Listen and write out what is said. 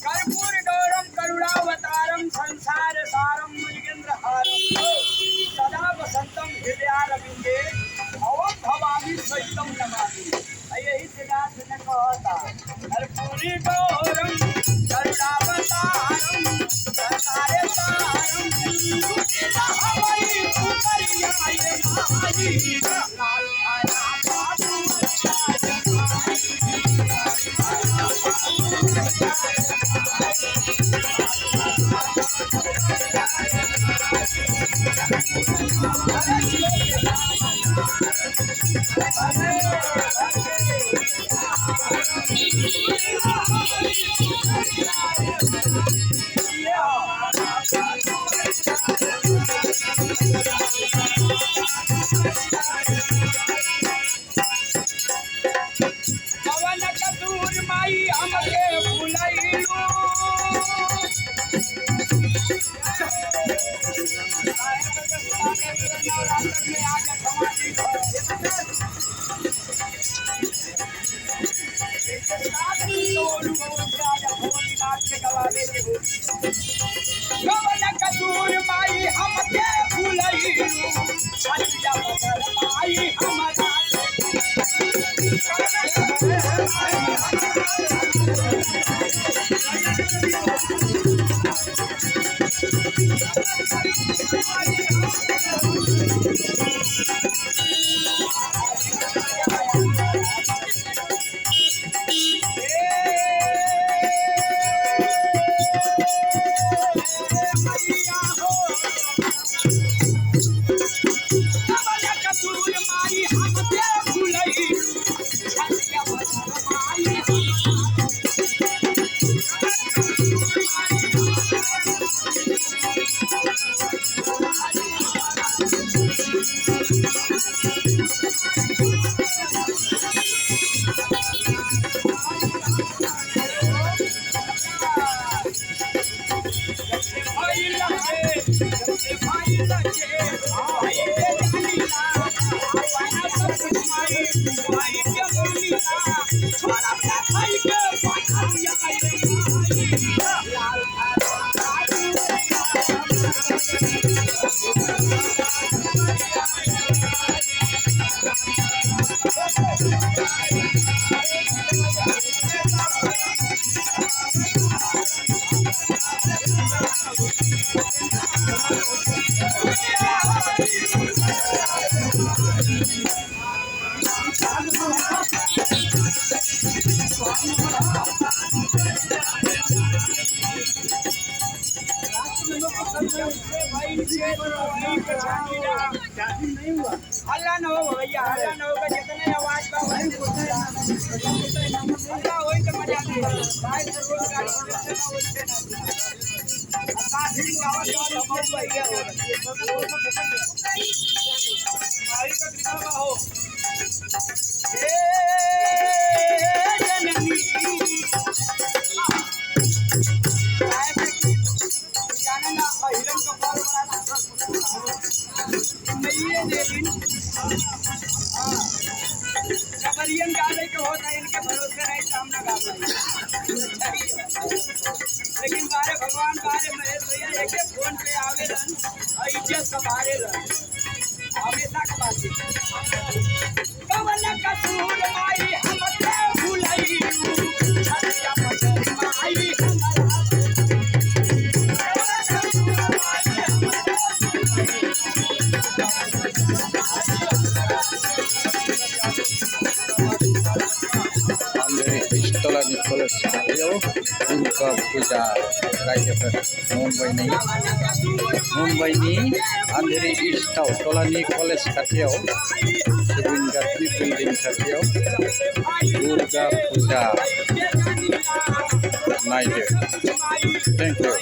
कर्पूर गौरम करुणावतारम संसार सारम मुनिगेन्द्रहारम सदा वसंतम हृदयारविंदे भवम भवामी सहितम नमामि। यही सिद्धांत ने कहा था कर्पूर गौरम करुणावतारम संसार सारम सुखिता हमारी पुकरिया ये महाजी लाल आया बाबू पवन कसूर माई हमके भुलैलू पवन कसूर माई हमके भुलैलू माई हमारा हल्ला न हो भैया, हल्ला न होगा जितने आवाज का हल्ला हो तो मजा नहीं भाई रोज गाड़ी हो कबरियन गाने के होता है, इनके भरोसे नहीं सामना गा लेकिन बारे भगवान बारे महेश भैया एक फोन पे आवे रन और इज्जत संभाले रन हमेशा का बात कवन कसूर माई हमके भुलैलू छतिया पथर माई दुर्गा पूजा मुंबईनि अंधेरी इस्टआव टलानि कलेज खाथियाव जुबिन गार्डनि बिल्डिं खाथियाव दुर्गा पूजा नायदो। Thank you.